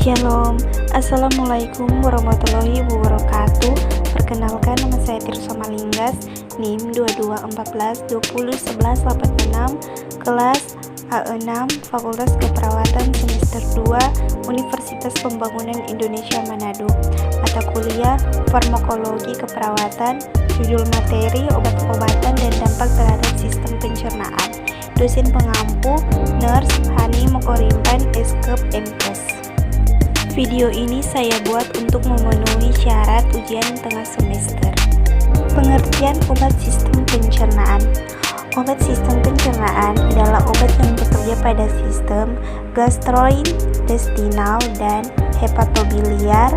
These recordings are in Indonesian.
Shalom, Assalamualaikum warahmatullahi wabarakatuh. Perkenalkan, nama saya Tirsa Malinggas, NIM 2214201186, kelas A6, Fakultas Keperawatan semester 2, Universitas Pembangunan Indonesia Manado. Mata kuliah Farmakologi Keperawatan, judul materi obat-obatan dan dampak terhadap sistem pencernaan. Dosen pengampu Nurse Hani Mokorimpan, Eskep MS. Video ini saya buat untuk memenuhi syarat ujian tengah semester. Pengertian obat sistem pencernaan. Obat sistem pencernaan adalah obat yang bekerja pada sistem gastrointestinal dan hepatobiliar.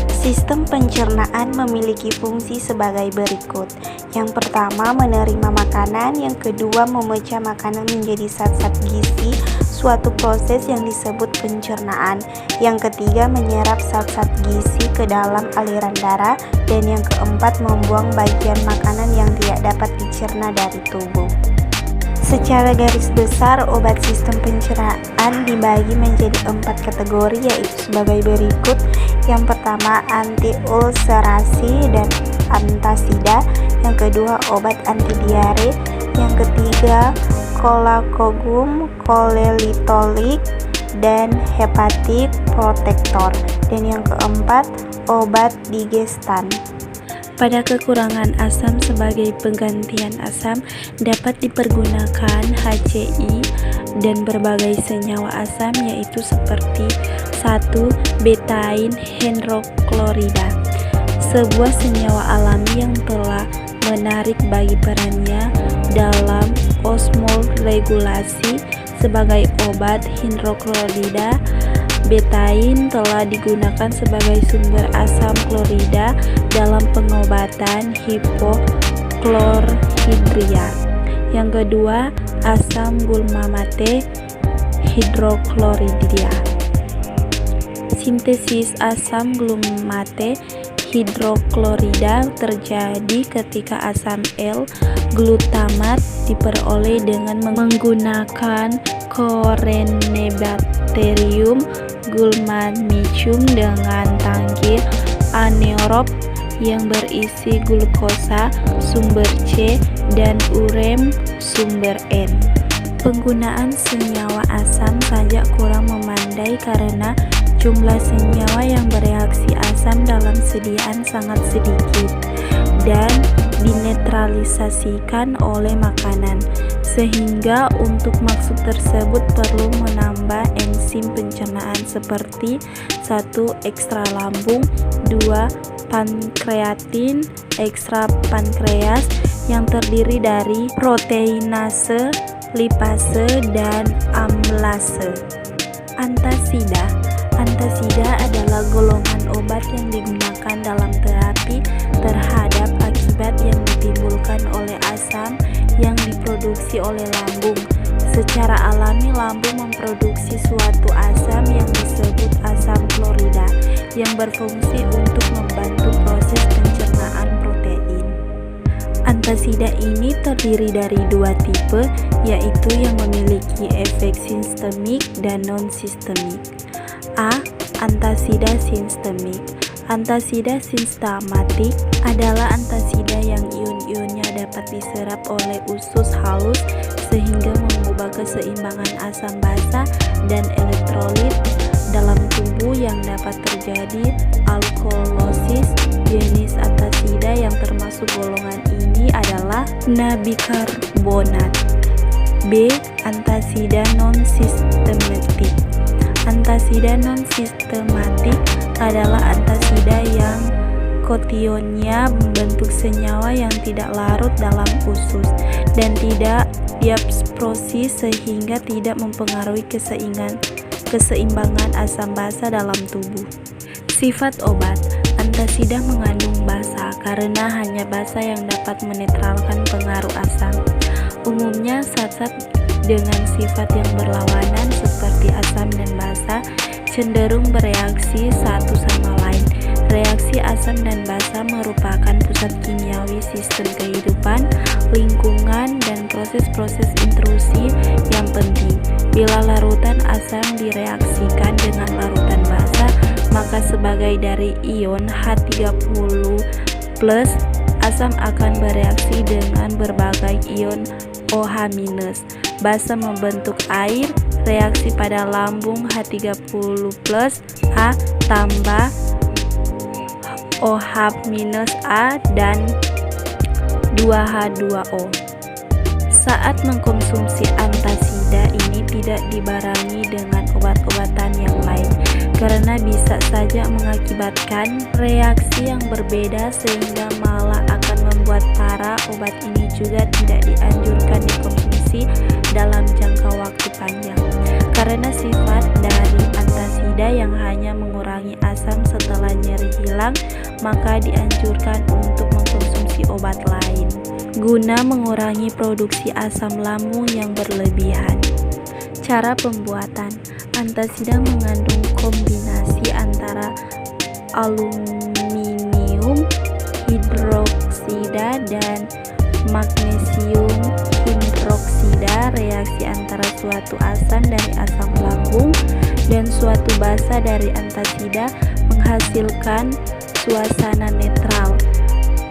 Sistem pencernaan memiliki fungsi sebagai berikut. Yang pertama, menerima makanan. Yang kedua, memecah makanan menjadi zat-zat gizi, suatu proses yang disebut pencernaan. Yang ketiga, menyerap zat-zat gizi ke dalam aliran darah. Dan yang keempat, membuang bagian makanan yang tidak dapat dicerna dari tubuh. Secara garis besar, obat sistem pencernaan dibagi menjadi 4 kategori, yaitu sebagai berikut. Yang pertama, antiulcerasi dan antasida. Yang kedua, obat anti diare. Yang ketiga, kolakogum, kolelitolik, dan hepatic protector. Dan yang keempat, obat digestan. Pada kekurangan asam sebagai penggantian asam dapat dipergunakan HCI dan berbagai senyawa asam, yaitu seperti 1. Betain hidroklorida, sebuah senyawa alami yang telah menarik bagi perannya dalam osmoregulasi sebagai obat. Hidroklorida betain telah digunakan sebagai sumber asam klorida dalam pengobatan hipoklorhidria. Yang kedua, asam gulmamate hidroklorida. Sintesis asam gulmate hidroklorida terjadi ketika asam L-glutamat diperoleh dengan menggunakan Corynebacterium gulmamicium dengan tangkir anaerob yang berisi glukosa sumber C dan urem sumber N. Penggunaan senyawa asam saja kurang memandai karena jumlah senyawa yang bereaksi asam dalam sediaan sangat sedikit dan dinetralisasikan oleh makanan, sehingga untuk maksud tersebut perlu menambah enzim pencernaan seperti 1. Ekstra lambung, 2. Pankreatin ekstra pankreas yang terdiri dari proteinase, lipase, dan amlase. Antasida adalah golongan obat yang digunakan dalam terapi terhadap akibat yang ditimbulkan oleh asam yang diproduksi oleh lambung. Secara alami, lambung memproduksi suatu asam yang disebut asam klorida yang berfungsi untuk membantu proses pencernaan protein. Antasida ini terdiri dari 2 tipe, yaitu yang memiliki efek sistemik dan non-sistemik. A. Antasida sistemik. Antasida sistematik adalah antasida yang ion-ionnya dapat diserap oleh usus halus sehingga mengubah keseimbangan asam basa dan elektrolit dalam tubuh yang dapat terjadi alkalosis. Jenis antasida yang termasuk golongan ini adalah nabikarbonat. B. Antasida non-sistematik. Antasida non-sistematik adalah antasida yang kationnya membentuk senyawa yang tidak larut dalam usus dan tidak diabsorpsi sehingga tidak mempengaruhi keseimbangan asam basa dalam tubuh. Sifat obat. Antasida mengandung basa karena hanya basa yang dapat menetralkan pengaruh asam. Umumnya zat-zat dengan sifat yang berlawanan seperti asam dan basa cenderung bereaksi satu sama lain. Reaksi asam dan basa merupakan pusat kimiawi sistem kehidupan, lingkungan, dan proses-proses intrusi yang penting. Bila larutan asam direaksikan dengan larutan basa, sebagai dari ion H30+, asam akan bereaksi dengan berbagai ion OH-. Basa membentuk air, reaksi pada lambung H30+ A tambah OH-A dan 2H2O. Saat mengkonsumsi antasida ini tidak dibarengi dengan obat-obatan yang lain, karena bisa saja mengakibatkan reaksi yang berbeda sehingga malah akan membuat para obat ini juga tidak dianjurkan dikonsumsi dalam jangka waktu panjang. Karena sifat dari antasida yang hanya mengurangi asam setelah nyeri hilang, maka dianjurkan untuk mengkonsumsi obat lain guna mengurangi produksi asam lambung yang berlebihan. Cara pembuatan antasida mengandung kombinasi antara aluminium hidroksida dan magnesium hidroksida. Reaksi antara suatu asam dari asam lambung dan suatu basa dari antasida menghasilkan suasana netral.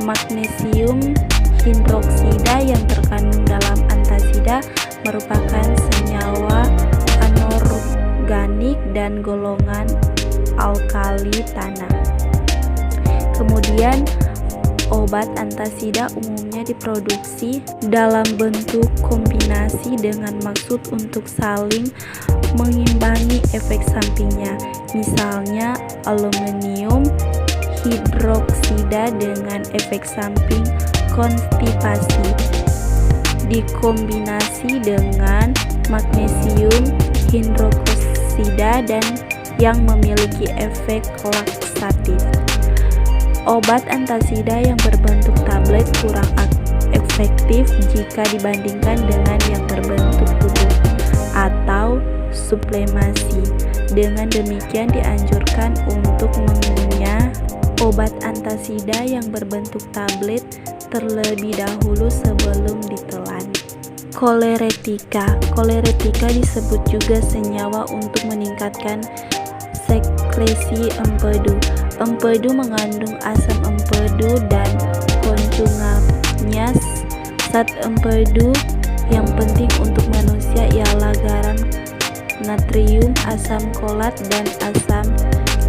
Magnesium hidroksida yang terkandung dalam antasida merupakan senyawa anorganik dan golongan alkali tanah. Kemudian obat antasida umumnya diproduksi dalam bentuk kombinasi dengan maksud untuk saling mengimbangi efek sampingnya. Misalnya aluminium hidroksida dengan efek samping konstipasi dikombinasi dengan magnesium hidroksida dan yang memiliki efek laksatif. Obat antasida yang berbentuk tablet kurang efektif jika dibandingkan dengan yang berbentuk bubuk atau suplemasi. Dengan demikian dianjurkan untuk mengunyah obat antasida yang berbentuk tablet terlebih dahulu sebelum ditelan. Koleretika disebut juga senyawa untuk meningkatkan sekresi empedu. Empedu mengandung asam empedu dan konjugasinya zat empedu yang penting untuk manusia ialah garam natrium, asam kolat, dan asam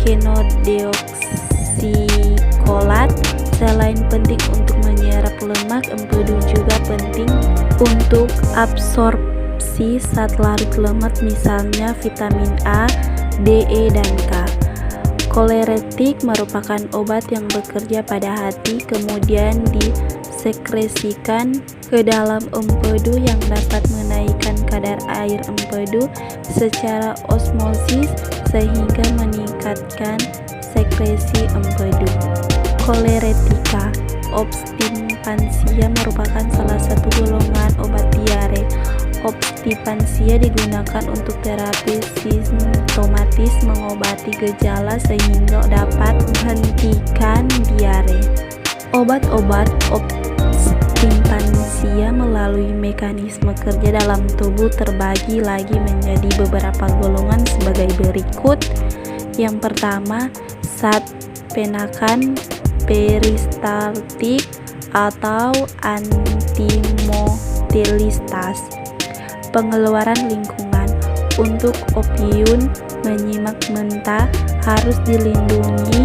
kenodeoksikolat. Selain penting untuk menyerap lemak, empedu juga penting untuk absorpsi zat larut lemak misalnya vitamin A, D, E, dan K. Koleretik merupakan obat yang bekerja pada hati, kemudian disekresikan ke dalam empedu yang dapat menaikkan kadar air empedu secara osmosis sehingga meningkatkan sekresi empedu. Koleretika obstipansia merupakan salah satu golongan obat diare. Obstipansia digunakan untuk terapi simptomatis, mengobati gejala sehingga dapat menghentikan diare. Obat-obat obstipansia melalui mekanisme kerja dalam tubuh terbagi lagi menjadi beberapa golongan sebagai berikut. Yang pertama, zat penakan peristaltik atau antimotilistas. Pengeluaran lingkungan untuk opium menyimak mentah harus dilindungi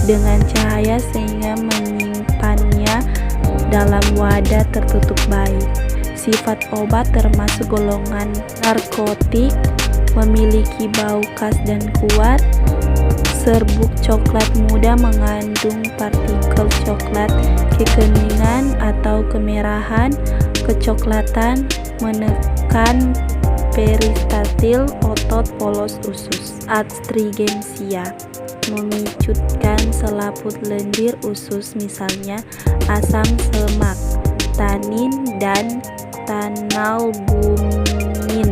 dengan cahaya sehingga menyimpannya dalam wadah tertutup baik. Sifat obat termasuk golongan narkotik, memiliki bau khas dan kuat. Serbuk coklat muda mengandung partikel coklat kekuningan atau kemerahan. Kecoklatan menekan peristaltik otot polos usus. Astringensia memicutkan selaput lendir usus, misalnya asam semak, tanin, dan tanalbumin.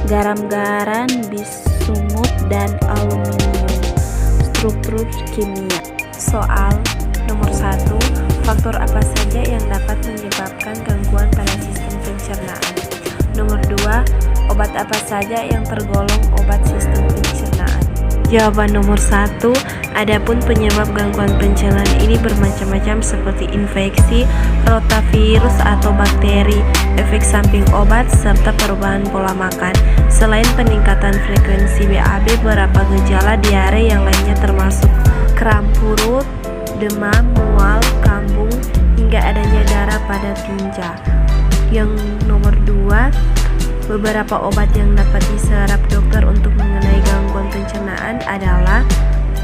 Garam-garam bismut dan aluminium. Struktur kimia. Soal nomor 1, faktor apa saja yang dapat menyebabkan gangguan pada sistem pencernaan? Nomor 2, obat apa saja yang tergolong obat sistem pencernaan? Jawaban nomor 1. Adapun penyebab gangguan pencernaan ini bermacam-macam seperti infeksi, rotavirus atau bakteri, efek samping obat, serta perubahan pola makan. Selain peningkatan frekuensi BAB, beberapa gejala diare yang lainnya termasuk kram perut, demam, mual, kambung, hingga adanya darah pada tinja. Yang nomor 2, beberapa obat yang dapat diserap dokter untuk mengenai gangguan pencernaan adalah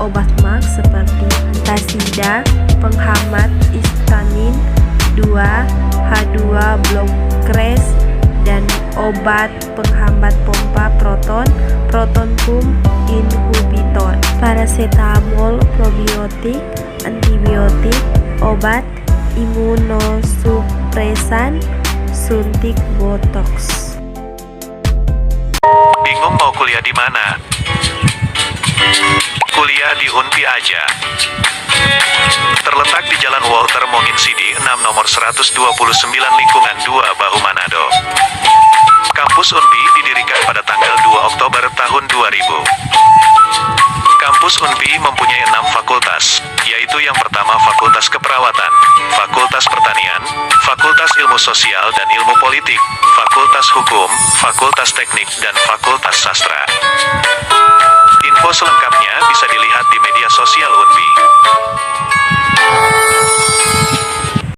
obat MAC seperti antasida, penghambat histamin 2, H2 blockers, dan obat penghambat pompa proton, proton pump inhibitor, paracetamol, probiotik, antibiotik, obat imunosupresan, suntik botox. Bingung mau kuliah di mana? Kuliah di Unpi aja. Terletak di Jalan Walter Monginsidi 6 nomor 129 lingkungan 2 Bahu Manado. Kampus Unpi didirikan pada tanggal 2 Oktober tahun 2000. Kampus Unpi mempunyai 6 fakultas, yaitu yang pertama Fakultas Keperawatan, Fakultas Pertanian, Fakultas Ilmu Sosial dan Ilmu Politik, Fakultas Hukum, Fakultas Teknik, dan Fakultas Sastra. Info selengkapnya bisa dilihat di media sosial Unpi.